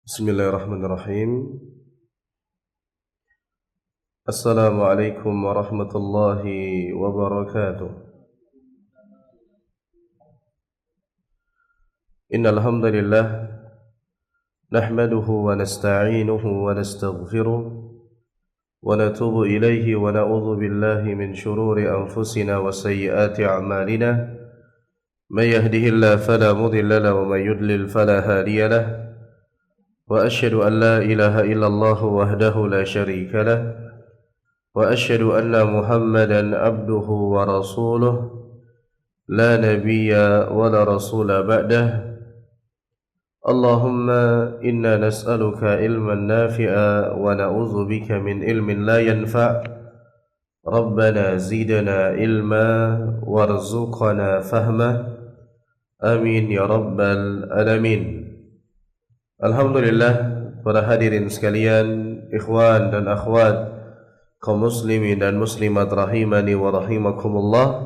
Bismillahirrahmanirrahim. Assalamualaikum warahmatullahi wabarakatuh. Innal hamdalillah nahmaduhu wa nasta'inuhu wa nastaghfiruh wa natubu ilayhi wa na'udzu billahi min shururi anfusina wa sayyiati a'malina. May yahdihillahu fala mudilla lahu wa may yudlil fala hadiya lahu. وأشهد أن لا إله إلا الله وحده لا شريك له وأشهد أن محمدا عبده ورسوله لا نبي ولا رسول بعده اللهم إنا نسألك علما نافعا ونعوذ بك من علم لا ينفع ربنا زدنا علما وارزقنا فهما آمين يا رب العالمين. Alhamdulillah, para hadirin sekalian, ikhwan dan akhwat, kaum muslimin dan muslimat rahimani wa rahimakumullah.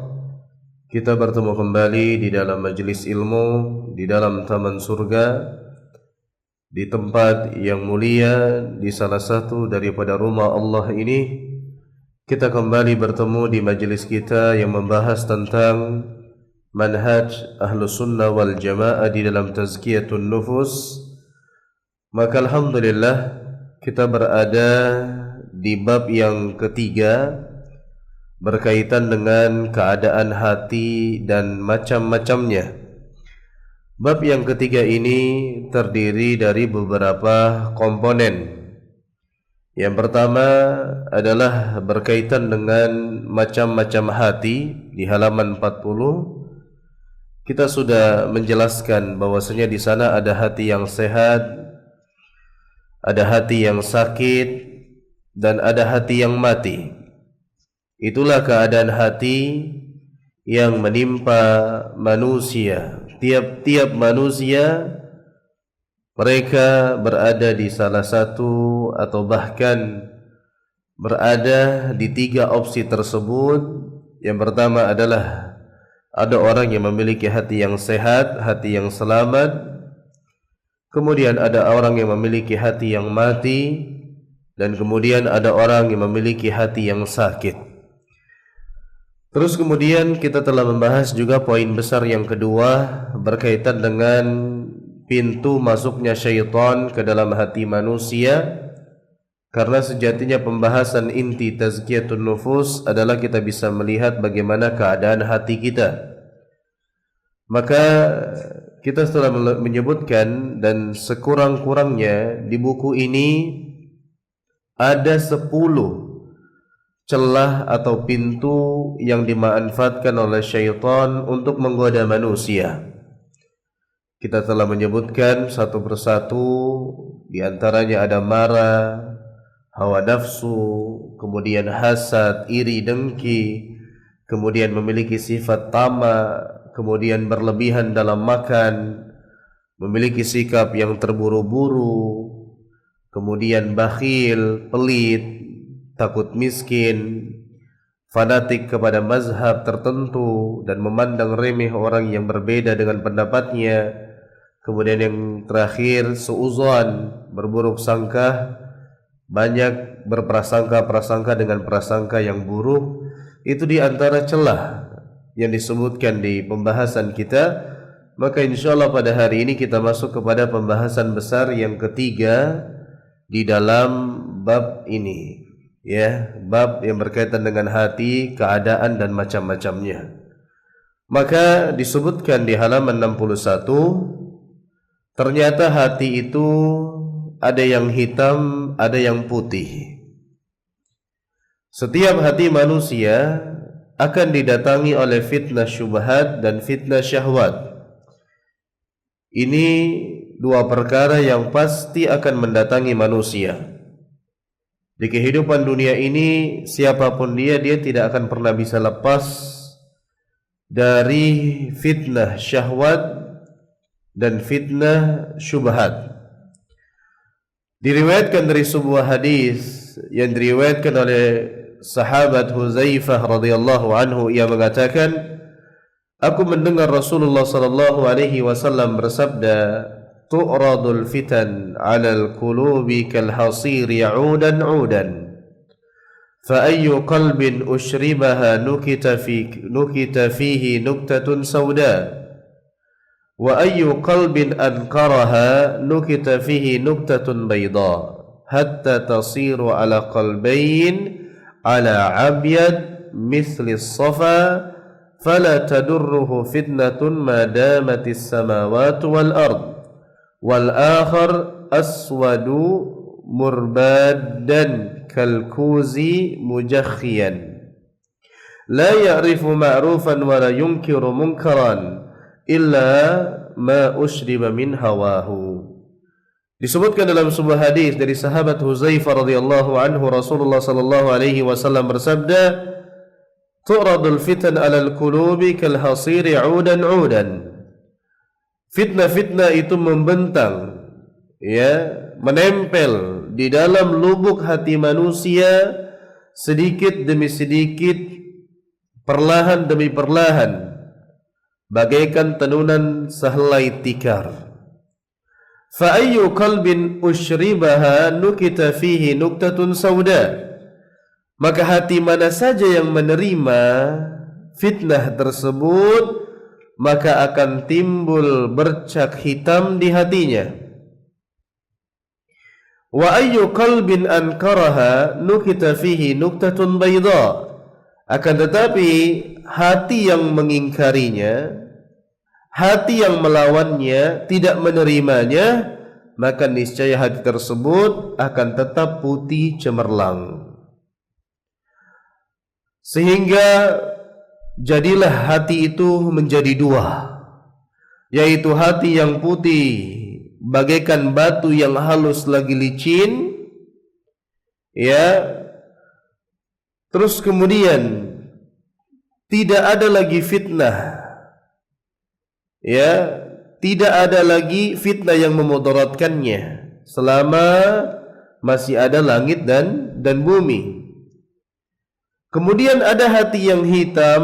Kita bertemu kembali di dalam majelis ilmu, di dalam taman surga, di tempat yang mulia, di salah satu daripada rumah Allah ini. Kita kembali bertemu di majelis kita yang membahas tentang manhaj Ahlus Sunnah wal Jamaah di dalam tazkiyatun nufus. Maka alhamdulillah kita berada di bab yang ketiga berkaitan dengan keadaan hati dan macam-macamnya. Bab yang ketiga ini terdiri dari beberapa komponen. Yang pertama adalah berkaitan dengan macam-macam hati. Di halaman 40 kita sudah menjelaskan bahwasanya di sana ada hati yang sehat, ada hati yang sakit, dan ada hati yang mati. Itulah keadaan hati yang menimpa manusia. Tiap-tiap manusia mereka berada di salah satu atau bahkan berada di tiga opsi tersebut. Yang pertama adalah ada orang yang memiliki hati yang sehat, hati yang selamat. Kemudian ada orang yang memiliki hati yang mati, dan kemudian ada orang yang memiliki hati yang sakit. Terus kemudian kita telah membahas juga poin besar yang kedua berkaitan dengan pintu masuknya syaitan ke dalam hati manusia. Karena sejatinya pembahasan inti tazkiyatun nufus adalah kita bisa melihat bagaimana keadaan hati kita. Maka kita telah menyebutkan, dan sekurang-kurangnya di buku ini ada 10 celah atau pintu yang dimanfaatkan oleh syaitan untuk menggoda manusia. Kita telah menyebutkan satu persatu, di antaranya ada marah, hawa nafsu, kemudian hasad, iri, dengki, kemudian memiliki sifat tamak, kemudian berlebihan dalam makan, memiliki sikap yang terburu-buru, kemudian bakhil, pelit, takut miskin, fanatik kepada mazhab tertentu dan memandang remeh orang yang berbeda dengan pendapatnya. Kemudian yang terakhir, suudzon, berburuk sangka, banyak berprasangka-prasangka dengan prasangka yang buruk. Itu di antara celah yang disebutkan di pembahasan kita. Maka insyaallah pada hari ini kita masuk kepada pembahasan besar yang ketiga di dalam bab ini, ya, bab yang berkaitan dengan hati, keadaan dan macam-macamnya. Maka disebutkan di halaman 61, ternyata hati itu ada yang hitam, ada yang putih. Setiap hati manusia akan didatangi oleh fitnah syubhat dan fitnah syahwat. Ini dua perkara yang pasti akan mendatangi manusia. Di kehidupan dunia ini, siapapun dia tidak akan pernah bisa lepas dari fitnah syahwat dan fitnah syubhat. Diriwayatkan dari sebuah hadis yang diriwayatkan oleh sahabat Huzaifah radhiyallahu anhu, ia mengatakan, aku mendengar Rasulullah sallallahu alaihi wasallam bersabda, tu'radul fitan 'alal qulubi kal hasiri 'udan 'udan fa ayyu qalbin ushribaha nukita fihi nuktatun sauda wa ayyu qalbin ankaraha nukita fihi nuktatun bayda hatta tasiru 'ala qalbayn 'ala 'abyad mithli as-safa fala tadurruhu fitnatun ma damatis samawati wal ard wal akhar aswadu murbadan kal kuzi mujakhiyan la ya'rifu ma'rufan wa la yunkiru munkaran illa ma ushriba min hawahu. Disebutkan dalam sebuah hadis dari sahabat Huzaifah radhiyallahu anhu, Rasulullah sallallahu alaihi wasallam bersabda, tu'radul fitan 'alal qulubi kal hasiri 'udan 'udan. Fitnah-fitnah itu membentang, ya, menempel di dalam lubuk hati manusia sedikit demi sedikit, perlahan demi perlahan, bagaikan tenunan sehelai tikar. Fa ayyu qalbin ushribaha nukita fihi nuktatun sauda. Maka hati mana saja yang menerima fitnah tersebut, maka akan timbul bercak hitam di hatinya. Wa ayyu qalbin ankaraha nukita fihi nuktatun bayda. Akan tetapi hati yang mengingkarinya, hati yang melawannya, tidak menerimanya, maka niscaya hati tersebut akan tetap putih cemerlang. Sehingga jadilah hati itu menjadi dua, yaitu hati yang putih bagaikan batu yang halus lagi licin, ya, terus kemudian tidak ada lagi fitnah, ya, tidak ada lagi fitnah yang memudaratkannya selama masih ada langit dan bumi. Kemudian ada hati yang hitam,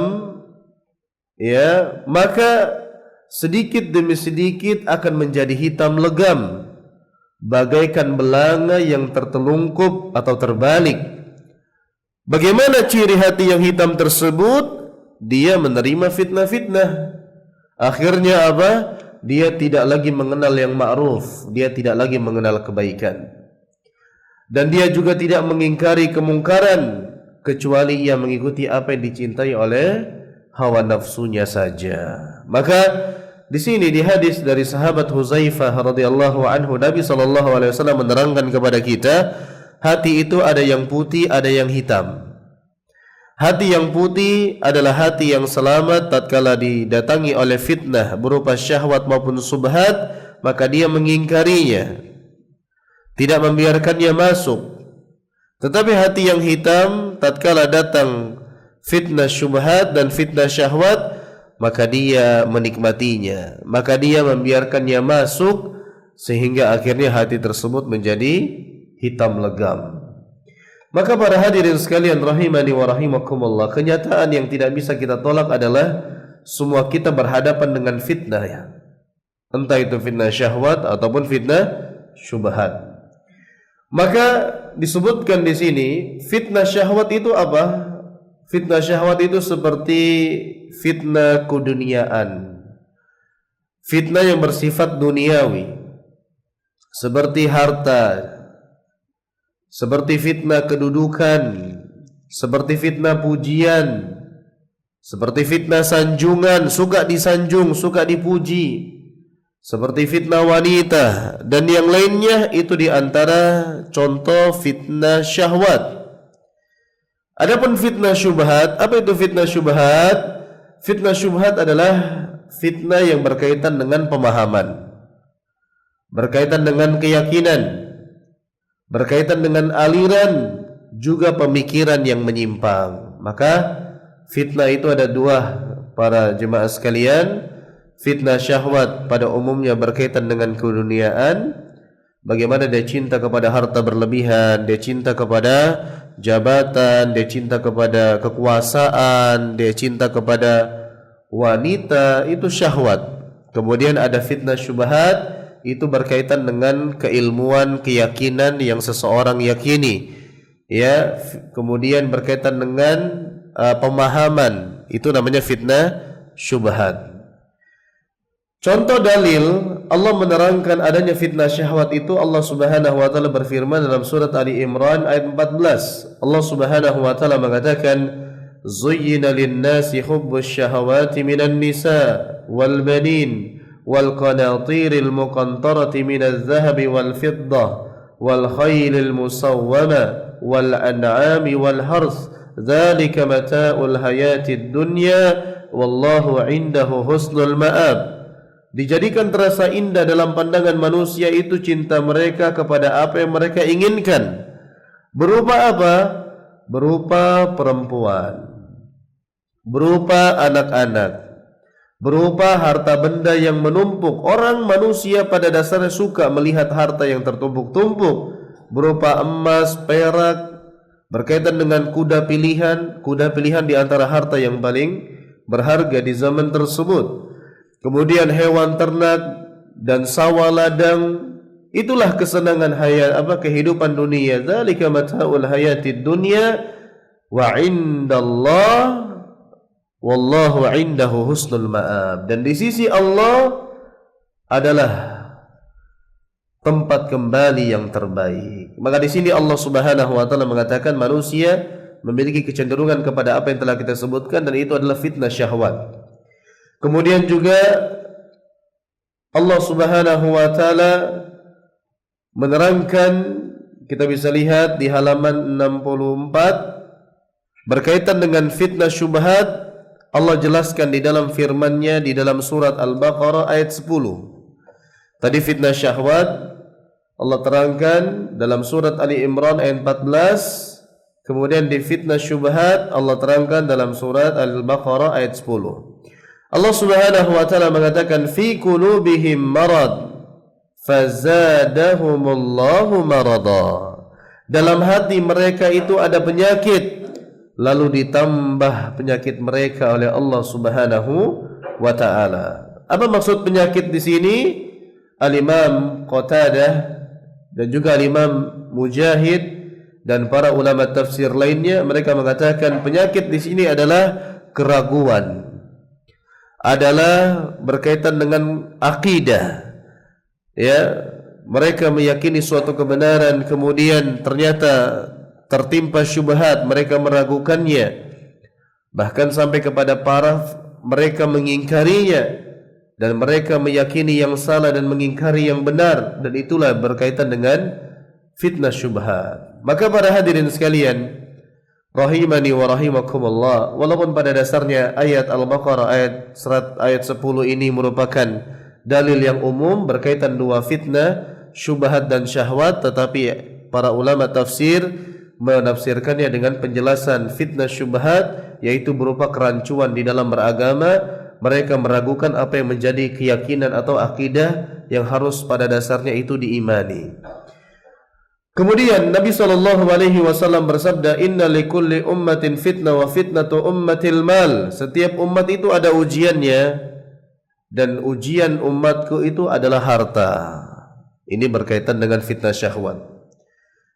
ya, maka sedikit demi sedikit akan menjadi hitam legam, bagaikan belanga yang tertelungkup atau terbalik. Bagaimana ciri hati yang hitam tersebut? Dia menerima fitnah-fitnah. Akhirnya apa? Dia tidak lagi mengenal yang ma'ruf, dia tidak lagi mengenal kebaikan, dan dia juga tidak mengingkari kemungkaran, kecuali ia mengikuti apa yang dicintai oleh hawa nafsunya saja. Maka di sini di hadis dari sahabat Huzaifah radhiyallahu anhu, Nabi sallallahu alaihi wasallam menerangkan kepada kita, hati itu ada yang putih, ada yang hitam. Hati yang putih adalah hati yang selamat tatkala didatangi oleh fitnah berupa syahwat maupun subhat, maka dia mengingkarinya, tidak membiarkannya masuk. Tetapi hati yang hitam tatkala datang fitnah syubhat dan fitnah syahwat, maka dia menikmatinya, maka dia membiarkannya masuk, sehingga akhirnya hati tersebut menjadi hitam legam. Maka para hadirin sekalian rahimani wa rahimakumullah, kenyataan yang tidak bisa kita tolak adalah semua kita berhadapan dengan fitnah, ya, entah itu fitnah syahwat ataupun fitnah syubhat. Maka disebutkan di sini fitnah syahwat itu apa? Fitnah syahwat itu seperti fitnah keduniaan, fitnah yang bersifat duniawi, seperti harta, seperti fitnah kedudukan, seperti fitnah pujian, seperti fitnah sanjungan, suka disanjung, suka dipuji, seperti fitnah wanita dan yang lainnya. Itu diantara contoh fitnah syahwat. Adapun fitnah syubhat, apa itu fitnah syubhat? Fitnah syubhat adalah fitnah yang berkaitan dengan pemahaman, berkaitan dengan keyakinan, berkaitan dengan aliran, juga pemikiran yang menyimpang. Maka fitnah itu ada dua para jemaah sekalian. Fitnah syahwat pada umumnya berkaitan dengan keduniaan, bagaimana dia cinta kepada harta berlebihan, dia cinta kepada jabatan, dia cinta kepada kekuasaan, dia cinta kepada wanita, itu syahwat. Kemudian ada fitnah syubhat, itu berkaitan dengan keilmuan, keyakinan yang seseorang yakini. Ya, kemudian berkaitan dengan pemahaman, itu namanya fitnah syubhat. Contoh dalil Allah menerangkan adanya fitnah syahwat itu, Allah Subhanahu wa taala berfirman dalam surat Ali Imran ayat 14. Allah Subhanahu wa taala mengatakan, "Zuyyina lin-nasi hubbus syahawati minan nisa wal banin wal qanatiril muqantarati minadh dhahabi wal fiddah wal khaylil musawwama wal an'ami wal harth, dzalika mata'ul hayatid dunya wallahu 'indahu husnul ma'ab." Dijadikan terasa indah dalam pandangan manusia itu cinta mereka kepada apa yang mereka inginkan. Berupa apa? Berupa perempuan, berupa anak-anak, berupa harta benda yang menumpuk. Orang manusia pada dasarnya suka melihat harta yang tertumpuk-tumpuk, berupa emas, perak, berkaitan dengan kuda pilihan di antara harta yang paling berharga di zaman tersebut. Kemudian hewan ternak dan sawah ladang, itulah kesenangan kehidupan dunia. Dzalika mata'ul hayatid dunya wa 'indallah wallahu 'indahu husnul ma'ab. Dan di sisi Allah adalah tempat kembali yang terbaik. Maka di sini Allah Subhanahu wa taala mengatakan manusia memiliki kecenderungan kepada apa yang telah kita sebutkan, dan itu adalah fitnah syahwat. Kemudian juga Allah Subhanahu wa taala menerangkan, kita bisa lihat di halaman 64 berkaitan dengan fitnah syubhat. Allah jelaskan di dalam firman-Nya di dalam surat Al-Baqarah ayat 10. Tadi fitnah syahwat Allah terangkan dalam surat Ali Imran ayat 14. Kemudian di fitnah syubhat Allah terangkan dalam surat Al-Baqarah ayat 10. Allah Subhanahu wa taala mengatakan fi qulubihim marad fazadahumullahu marada. Dalam hati mereka itu ada penyakit, lalu ditambah penyakit mereka oleh Allah Subhanahu wa taala. Apa maksud penyakit di sini? Al-Imam Qatadah dan juga Al-Imam Mujahid dan para ulama tafsir lainnya, mereka mengatakan penyakit di sini adalah keraguan, adalah berkaitan dengan akidah. Ya, mereka meyakini suatu kebenaran, kemudian ternyata tertimpa syubhat, mereka meragukannya, bahkan sampai kepada parah mereka mengingkarinya, dan mereka meyakini yang salah dan mengingkari yang benar, dan itulah berkaitan dengan fitnah syubhat. Maka para hadirin sekalian, rahimani wa rahimakumullah, walaupun pada dasarnya ayat Al-Baqarah ayat 10 ini merupakan dalil yang umum berkaitan dua fitnah, syubhat dan syahwat, tetapi para ulama tafsir menafsirkannya dengan penjelasan fitnah syubhat, yaitu berupa kerancuan di dalam beragama. Mereka meragukan apa yang menjadi keyakinan atau akidah yang harus pada dasarnya itu diimani. Kemudian Nabi SAW bersabda, Inna likulli ummatin fitnah wa fitnatu ummatil mal. Setiap umat itu ada ujiannya, dan ujian umatku itu adalah harta. Ini berkaitan dengan fitnah syahwat.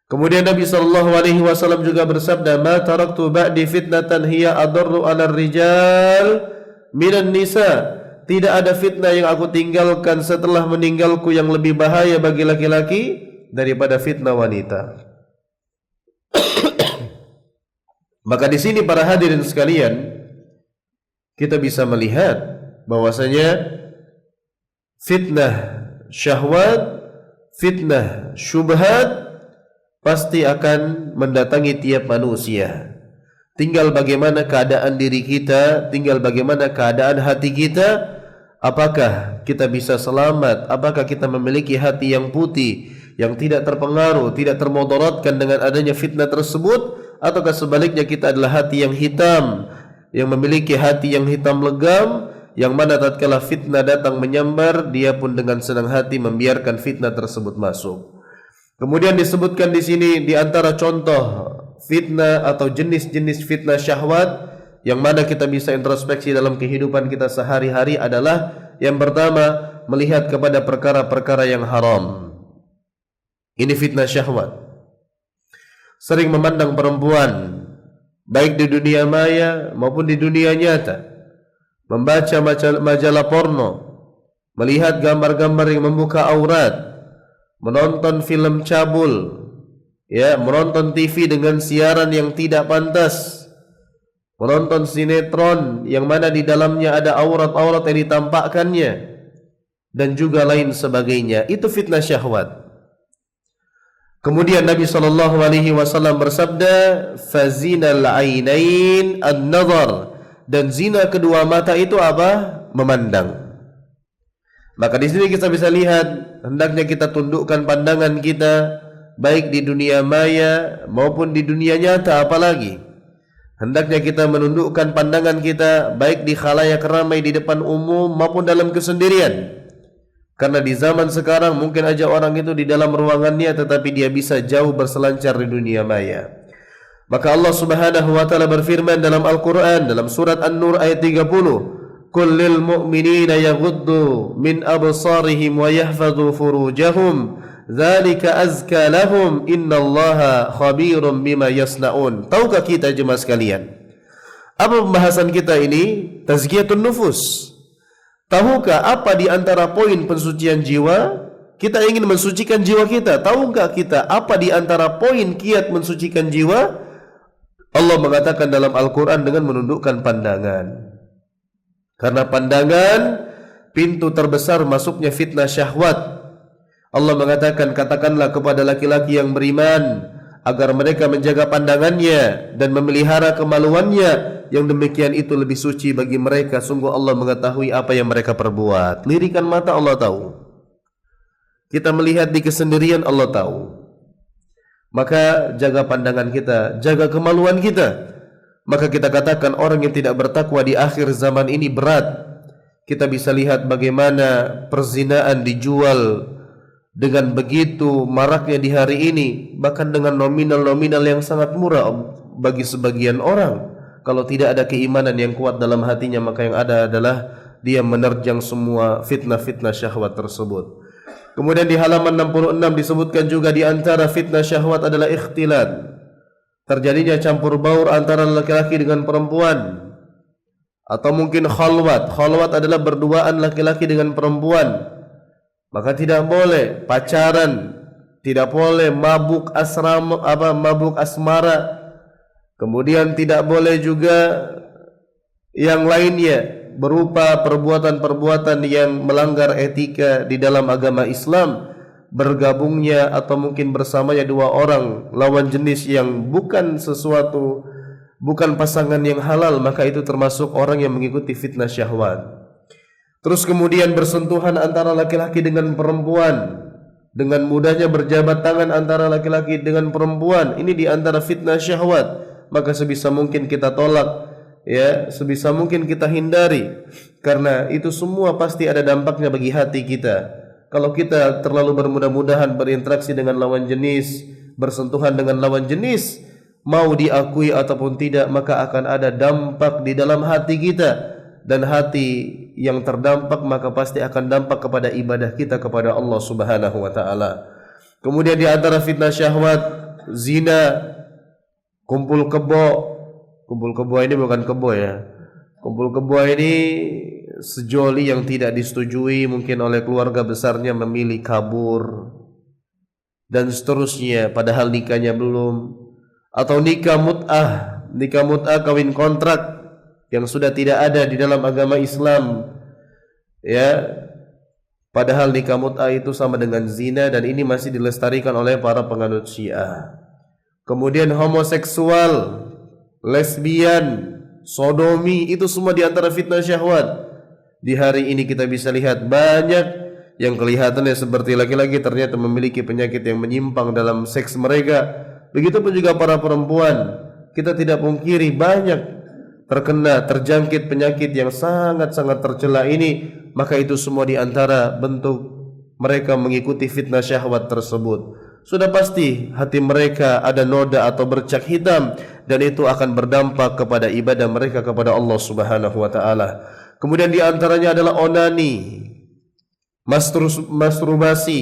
Kemudian Nabi SAW juga bersabda, Ma taraktu ba'di fitnatan hiya adarru 'alal rijal minan nisa. Tidak ada fitnah yang aku tinggalkan setelah meninggalku yang lebih bahaya bagi laki-laki daripada fitnah wanita. Maka di sini para hadirin sekalian, kita bisa melihat bahwasanya fitnah syahwat, fitnah syubhat pasti akan mendatangi tiap manusia. Tinggal bagaimana keadaan diri kita, tinggal bagaimana keadaan hati kita. Apakah kita bisa selamat? Apakah kita memiliki hati yang putih, yang tidak terpengaruh, tidak termudaratkan dengan adanya fitnah tersebut, ataukah sebaliknya kita adalah hati yang hitam, yang memiliki hati yang hitam legam, yang mana tatkala fitnah datang menyambar, dia pun dengan senang hati membiarkan fitnah tersebut masuk. Kemudian disebutkan di sini di antara contoh fitnah atau jenis-jenis fitnah syahwat yang mana kita bisa introspeksi dalam kehidupan kita sehari-hari adalah yang pertama, melihat kepada perkara-perkara yang haram. Ini fitnah syahwat. Sering memandang perempuan baik di dunia maya maupun di dunia nyata, membaca majalah porno, melihat gambar-gambar yang membuka aurat, menonton film cabul, ya, menonton TV dengan siaran yang tidak pantas, menonton sinetron yang mana di dalamnya ada aurat-aurat yang ditampakkannya, dan juga lain sebagainya. Itu fitnah syahwat. Kemudian Nabi SAW bersabda, fazinal ainain an-nazar, dan zina kedua mata itu apa? Memandang. Maka di sini kita bisa lihat, hendaknya kita tundukkan pandangan kita baik di dunia maya maupun di dunia nyata. Apalagi hendaknya kita menundukkan pandangan kita baik di khalayak ramai di depan umum maupun dalam kesendirian. Karena di zaman sekarang mungkin aja orang itu di dalam ruangannya tetapi dia bisa jauh berselancar di dunia maya. Maka Allah Subhanahu wa taala berfirman dalam Al-Qur'an dalam surat An-Nur ayat 30, "Qul lil mu'minina yaghuddu min absarihim wa yahfadhu furujahum, dzalika azka lahum, innallaha khabirum bima yasnaun." Tahukah kita jemaah sekalian? Apa pembahasan kita ini? Tazkiyatun nufus. Tahukah apa di antara poin pensucian jiwa? Kita ingin mensucikan jiwa kita. Tahukah kita apa di antara poin kiat mensucikan jiwa? Allah mengatakan dalam Al-Quran dengan menundukkan pandangan. Karena pandangan pintu terbesar masuknya fitnah syahwat. Allah mengatakan, katakanlah kepada laki-laki yang beriman agar mereka menjaga pandangannya dan memelihara kemaluannya. Yang demikian itu lebih suci bagi mereka. Sungguh Allah mengetahui apa yang mereka perbuat. Lirikan mata Allah tahu. Kita melihat di kesendirian Allah tahu. Maka jaga pandangan kita, jaga kemaluan kita. Maka kita katakan orang yang tidak bertakwa di akhir zaman ini berat. Kita bisa lihat bagaimana perzinaan dijual dengan begitu maraknya di hari ini, bahkan dengan nominal-nominal yang sangat murah bagi sebagian orang. Kalau tidak ada keimanan yang kuat dalam hatinya, maka yang ada adalah dia menerjang semua fitnah-fitnah syahwat tersebut. Kemudian di halaman 66 disebutkan juga di antara fitnah syahwat adalah ikhtilat. Terjadinya campur baur antara laki-laki dengan perempuan. Atau mungkin khalwat. Khalwat adalah berduaan laki-laki dengan perempuan. Maka tidak boleh pacaran, tidak boleh mabuk asmara. Kemudian tidak boleh juga yang lainnya berupa perbuatan-perbuatan yang melanggar etika di dalam agama Islam. Bergabungnya atau mungkin bersamanya dua orang lawan jenis yang bukan pasangan yang halal, maka itu termasuk orang yang mengikuti fitnah syahwat. Terus kemudian bersentuhan antara laki-laki dengan perempuan, dengan mudahnya berjabat tangan antara laki-laki dengan perempuan, ini di antara fitnah syahwat. Maka sebisa mungkin kita tolak, ya, sebisa mungkin kita hindari, karena itu semua pasti ada dampaknya bagi hati kita. Kalau kita terlalu bermudah-mudahan berinteraksi dengan lawan jenis, bersentuhan dengan lawan jenis, mau diakui ataupun tidak, maka akan ada dampak di dalam hati kita, dan hati yang terdampak maka pasti akan dampak kepada ibadah kita kepada Allah Subhanahu wa taala. Kemudian di antara fitnah syahwat, zina, kumpul kebo. Kumpul kebo ini bukan kebo ya. Kumpul kebo ini sejoli yang tidak disetujui, mungkin oleh keluarga besarnya memilih kabur dan seterusnya, padahal nikahnya belum. Atau nikah mut'ah kawin kontrak yang sudah tidak ada di dalam agama Islam, ya, padahal nikah mut'ah itu sama dengan zina, dan ini masih dilestarikan oleh para penganut Syiah. Kemudian homoseksual, lesbian, sodomi, itu semua di antara fitnah syahwat. Di hari ini kita bisa lihat banyak yang kelihatannya seperti laki-laki ternyata memiliki penyakit yang menyimpang dalam seks mereka. Begitupun juga para perempuan. Kita tidak pungkiri banyak terjangkit penyakit yang sangat-sangat tercela ini. Maka itu semua di antara bentuk mereka mengikuti fitnah syahwat tersebut. Sudah pasti hati mereka ada noda atau bercak hitam, dan itu akan berdampak kepada ibadah mereka kepada Allah Subhanahu wa taala. Kemudian di antaranya adalah onani. masturbasi,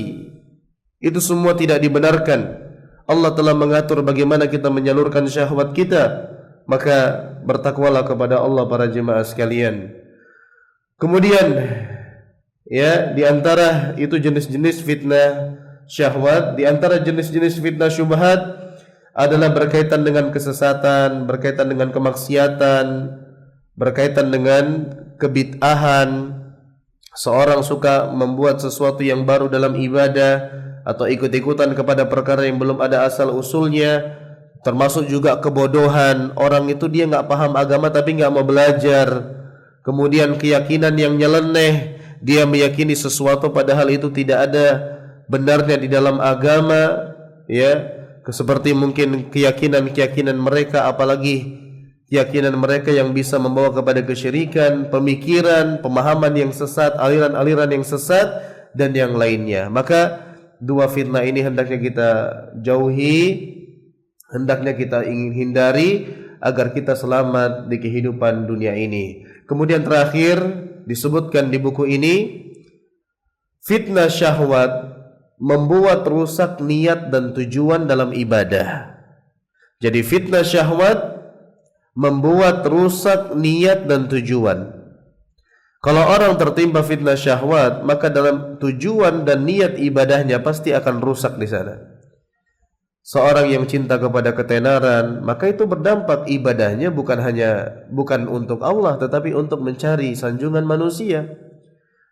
itu semua tidak dibenarkan. Allah telah mengatur bagaimana kita menyalurkan syahwat kita. Maka bertakwalah kepada Allah para jemaah sekalian. Kemudian ya, di antara itu jenis-jenis fitnah syahwat, di antara jenis-jenis fitnah syubhat adalah berkaitan dengan kesesatan, berkaitan dengan kemaksiatan, berkaitan dengan kebid'ahan. Seorang suka membuat sesuatu yang baru dalam ibadah atau ikut-ikutan kepada perkara yang belum ada asal usulnya, termasuk juga kebodohan. Orang itu dia nggak paham agama tapi nggak mau belajar. Kemudian keyakinan yang nyeleneh, dia meyakini sesuatu padahal itu tidak ada benarnya di dalam agama, ya. Seperti mungkin keyakinan mereka, apalagi keyakinan mereka yang bisa membawa kepada kesyirikan, pemikiran, pemahaman yang sesat, aliran-aliran yang sesat dan yang lainnya. Maka dua fitnah ini hendaknya kita jauhi, hendaknya kita ingin hindari agar kita selamat di kehidupan dunia ini. Kemudian terakhir disebutkan di buku ini, fitnah syahwat membuat rusak niat dan tujuan dalam ibadah. Jadi fitnah syahwat membuat rusak niat dan tujuan. Kalau orang tertimpa fitnah syahwat, maka dalam tujuan dan niat ibadahnya pasti akan rusak di sana. Seorang yang cinta kepada ketenaran, maka itu berdampak ibadahnya bukan untuk Allah tetapi untuk mencari sanjungan manusia.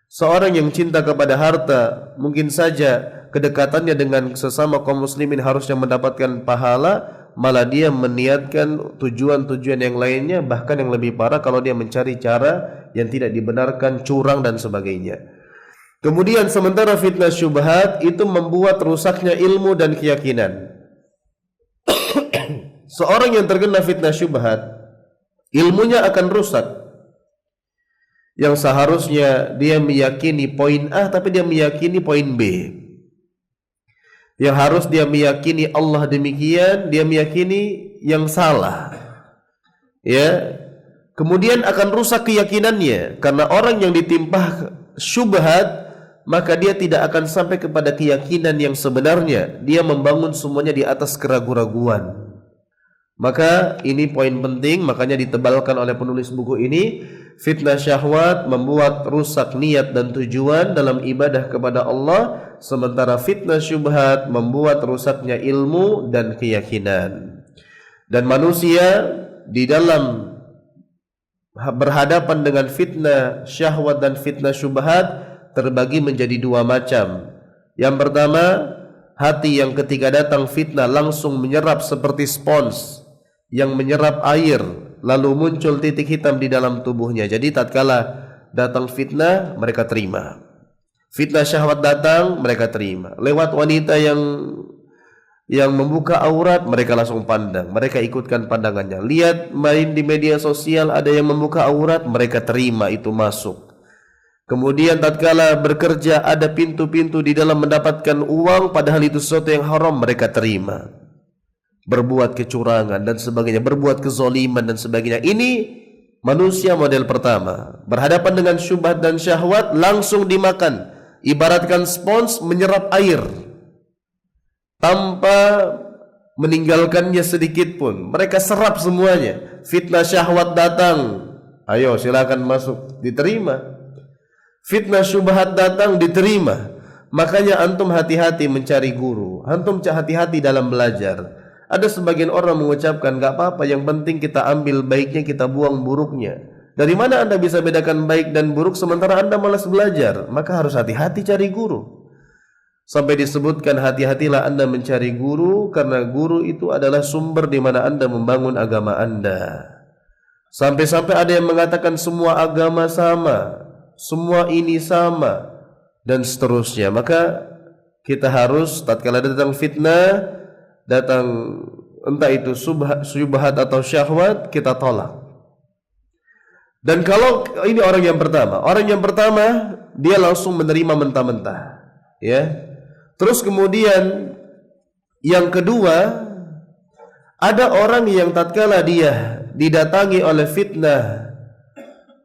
Seorang yang cinta kepada harta, mungkin saja kedekatannya dengan sesama kaum muslimin harusnya mendapatkan pahala, malah dia meniatkan tujuan-tujuan yang lainnya, bahkan yang lebih parah kalau dia mencari cara yang tidak dibenarkan, curang dan sebagainya. Kemudian sementara fitnah syubhat itu membuat rusaknya ilmu dan keyakinan. Seorang yang terkena fitnah syubhat, ilmunya akan rusak. Yang seharusnya dia meyakini poin A tapi dia meyakini poin B. Yang harus dia meyakini Allah demikian, dia meyakini yang salah. Ya. Kemudian akan rusak keyakinannya, karena orang yang ditimpa syubhat maka dia tidak akan sampai kepada keyakinan yang sebenarnya. Dia membangun semuanya di atas keraguan-raguan. Maka ini poin penting, makanya ditebalkan oleh penulis buku ini, fitnah syahwat membuat rusak niat dan tujuan dalam ibadah kepada Allah, sementara fitnah syubhat membuat rusaknya ilmu dan keyakinan. Dan manusia di dalam berhadapan dengan fitnah syahwat dan fitnah syubhat terbagi menjadi dua macam. Yang pertama, hati yang ketika datang fitnah langsung menyerap seperti spons yang menyerap air, lalu muncul titik hitam di dalam tubuhnya. Jadi tatkala datang fitnah, mereka terima. Fitnah syahwat datang, mereka terima. Lewat wanita yang membuka aurat, mereka langsung pandang, mereka ikutkan pandangannya. Lihat main di media sosial ada yang membuka aurat, mereka terima, itu masuk. Kemudian tatkala bekerja ada pintu-pintu di dalam mendapatkan uang padahal itu sesuatu yang haram, mereka terima. Berbuat kecurangan dan sebagainya, berbuat kezoliman dan sebagainya. Ini manusia model pertama, berhadapan dengan syubhat dan syahwat langsung dimakan, ibaratkan spons menyerap air tanpa meninggalkannya sedikit pun. Mereka serap semuanya. Fitnah syahwat datang, ayo silakan masuk, diterima. Fitnah syubhat datang, diterima. Makanya antum hati-hati mencari guru, antum hati-hati dalam belajar. Ada sebagian orang mengucapkan, gak apa-apa, yang penting kita ambil baiknya, kita buang buruknya. Dari mana anda bisa bedakan baik dan buruk sementara anda malas belajar? Maka harus hati-hati cari guru. Sampai disebutkan hati-hatilah anda mencari guru, karena guru itu adalah sumber di mana anda membangun agama anda. Sampai-sampai ada yang mengatakan semua agama sama, semua ini sama, dan seterusnya. Maka kita harus tatkala datang fitnah, datang entah itu syubhat atau syahwat, kita tolak. Dan kalau ini orang yang pertama dia langsung menerima mentah-mentah, ya. Terus kemudian yang kedua, ada orang yang tatkala dia didatangi oleh fitnah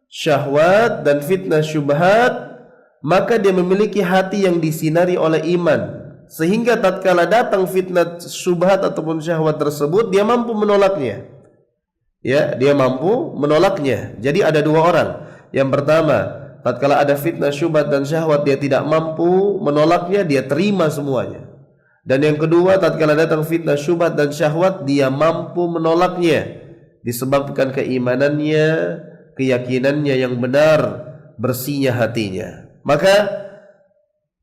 syahwat dan fitnah syubhat, maka dia memiliki hati yang disinari oleh iman, sehingga tatkala datang fitnah syubhat ataupun syahwat tersebut, dia mampu menolaknya. Ya, dia mampu menolaknya. Jadi ada dua orang. Yang pertama, tatkala ada fitnah syubhat dan syahwat, dia tidak mampu menolaknya, dia terima semuanya. Dan yang kedua, tatkala datang fitnah syubhat dan syahwat, dia mampu menolaknya disebabkan keimanannya, keyakinannya yang benar, bersihnya hatinya. Maka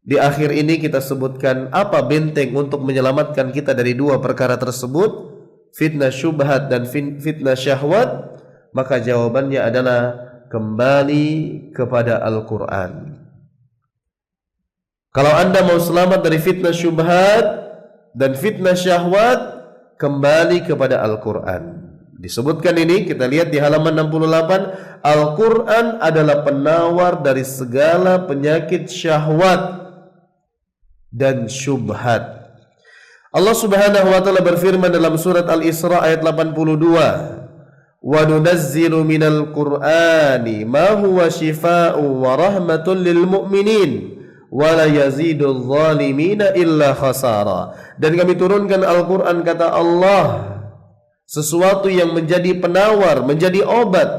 di akhir ini kita sebutkan apa benteng untuk menyelamatkan kita dari dua perkara tersebut, fitnah syubhat dan fitnah syahwat. Maka jawabannya adalah kembali kepada Al-Quran. Kalau anda mau selamat dari fitnah syubhat dan fitnah syahwat, kembali kepada Al-Quran. Disebutkan ini, kita lihat di halaman 68, Al-Quran adalah penawar dari segala penyakit syahwat dan syubhat. Allah Subhanahu wa taala berfirman dalam surat Al-Isra ayat 82, "Wa nunazzilu minal Qur'ani ma huwa shifaa'un wa rahmatun lil mu'minin wa la yazidul zalimina illa khasara." Dan kami turunkan Al-Quran, kata Allah, sesuatu yang menjadi penawar, menjadi obat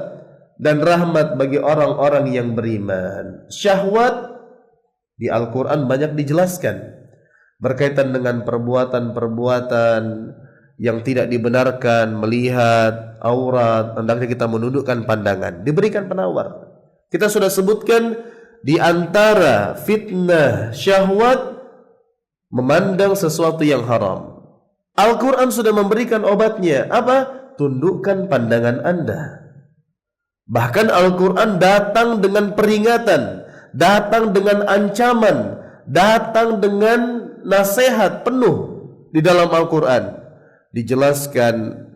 dan rahmat bagi orang-orang yang beriman. Syahwat di Al-Quran banyak dijelaskan berkaitan dengan perbuatan-perbuatan yang tidak dibenarkan, melihat aurat, hendaknya kita menundukkan pandangan, diberikan penawar. Kita sudah sebutkan di antara fitnah syahwat memandang sesuatu yang haram. Al-Quran sudah memberikan obatnya. Apa? Tundukkan pandangan Anda. Bahkan Al-Quran datang dengan peringatan, datang dengan ancaman, datang dengan nasihat penuh di dalam Al-Quran. Dijelaskan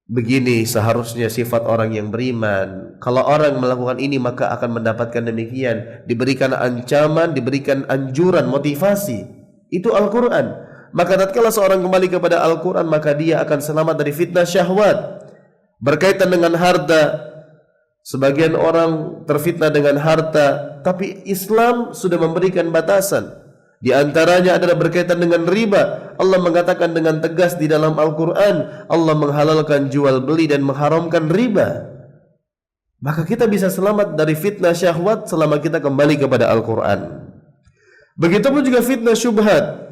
begini seharusnya sifat orang yang beriman. Kalau orang melakukan ini maka akan mendapatkan demikian. Diberikan ancaman, diberikan anjuran, motivasi. Itu Al-Quran. Maka tatkala seorang kembali kepada Al-Quran, maka dia akan selamat dari fitnah syahwat. Berkaitan dengan harta, sebagian orang terfitnah dengan harta, tapi Islam sudah memberikan batasan. Di antaranya adalah berkaitan dengan riba. Allah mengatakan dengan tegas di dalam Al-Quran, Allah menghalalkan jual beli dan mengharamkan riba. Maka kita bisa selamat dari fitnah syahwat selama kita kembali kepada Al-Quran. Begitupun juga fitnah syubhat.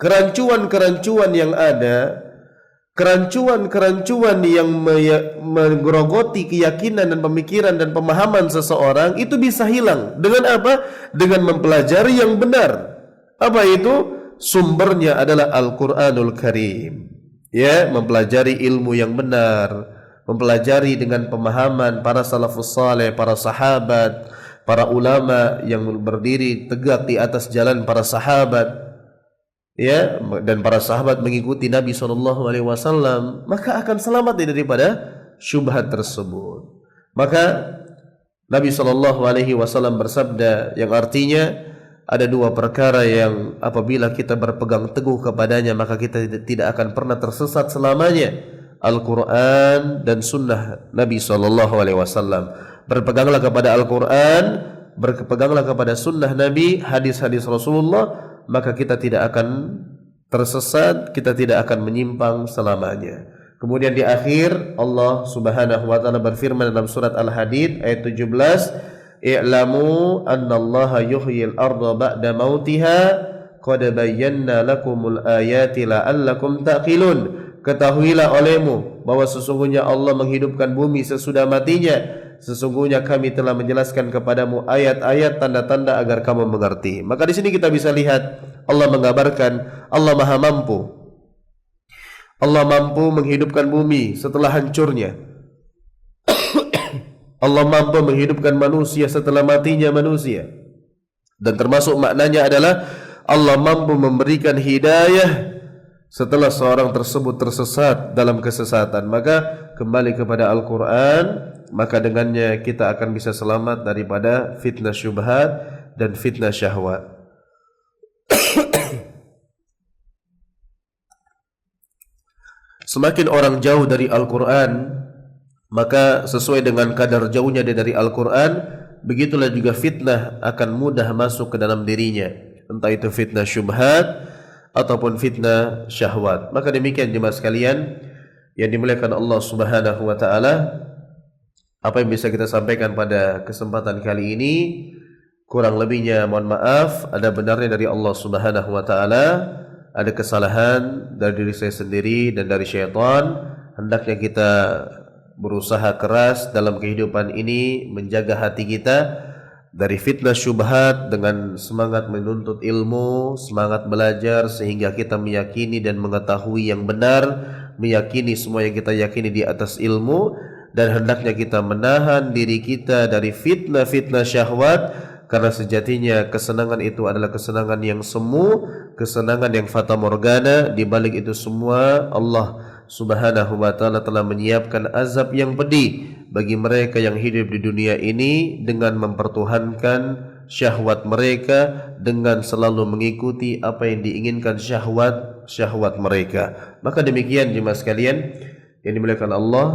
Kerancuan-kerancuan yang ada, kerancuan-kerancuan yang menggerogoti keyakinan dan pemikiran dan pemahaman seseorang, itu bisa hilang. Dengan apa? Dengan mempelajari yang benar. Apa itu? Sumbernya adalah Al-Quranul Karim. Ya, mempelajari ilmu yang benar, mempelajari dengan pemahaman para salafus saleh, para sahabat, para ulama yang berdiri tegak di atas jalan para sahabat. Ya, dan para sahabat mengikuti Nabi SAW, maka akan selamat daripada syubhat tersebut. Maka Nabi SAW bersabda yang artinya ada dua perkara yang apabila kita berpegang teguh kepadanya maka kita tidak akan pernah tersesat selamanya. Al-Quran dan sunnah Nabi SAW. Berpeganglah kepada Al-Quran, berpeganglah kepada sunnah Nabi, hadis-hadis Rasulullah, maka kita tidak akan tersesat, kita tidak akan menyimpang selamanya. Kemudian di akhir Allah Subhanahu wa taala berfirman dalam surat Al-Hadid ayat 17, "I'lamu annallaha yuhyil arda ba'da mautiha, qad bayyana lakumul ayati la'allakum taqilun." Ketahuilah olehmu bahwa sesungguhnya Allah menghidupkan bumi sesudah matinya. Sesungguhnya kami telah menjelaskan kepadamu ayat-ayat tanda-tanda agar kamu mengerti. Maka di sini kita bisa lihat Allah mengabarkan Allah Maha Mampu. Allah mampu menghidupkan bumi setelah hancurnya. Allah mampu menghidupkan manusia setelah matinya manusia. Dan termasuk maknanya adalah Allah mampu memberikan hidayah setelah seorang tersebut tersesat dalam kesesatan. Maka kembali kepada Al-Quran, maka dengannya kita akan bisa selamat daripada fitnah syubhat dan fitnah syahwat. Semakin orang jauh dari Al-Quran, maka sesuai dengan kadar jauhnya dia dari Al-Quran, begitulah juga fitnah akan mudah masuk ke dalam dirinya, entah itu fitnah syubhat ataupun fitnah syahwat. Maka demikian jemaah sekalian yang dimuliakan Allah Subhanahu wa taala, apa yang bisa kita sampaikan pada kesempatan kali ini, kurang lebihnya mohon maaf, ada benarnya dari Allah Subhanahu wa taala, ada kesalahan dari diri saya sendiri dan dari syaitan. Hendaknya kita berusaha keras dalam kehidupan ini menjaga hati kita dari fitnah syubhat dengan semangat menuntut ilmu, semangat belajar sehingga kita meyakini dan mengetahui yang benar, meyakini semua yang kita yakini di atas ilmu, dan hendaknya kita menahan diri kita dari fitnah-fitnah syahwat, karena sejatinya kesenangan itu adalah kesenangan yang semu, kesenangan yang fata morgana. Di balik itu semua Allah Subhanahu wa taala telah menyiapkan azab yang pedih bagi mereka yang hidup di dunia ini dengan mempertuhankan syahwat mereka, dengan selalu mengikuti apa yang diinginkan syahwat mereka. Maka demikian jemaah sekalian yang dimuliakan Allah,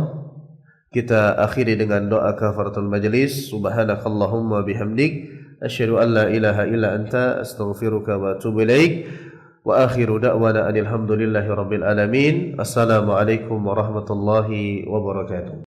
kita akhiri dengan doa kafaratul majlis. Subhanakallahumma bihamdik asyhadu an la ilaha illa anta astaghfiruka wa atubu ilaik. Wa akhiru da'wana alhamdulillahi rabbil alamin. Assalamualaikum warahmatullahi wabarakatuh.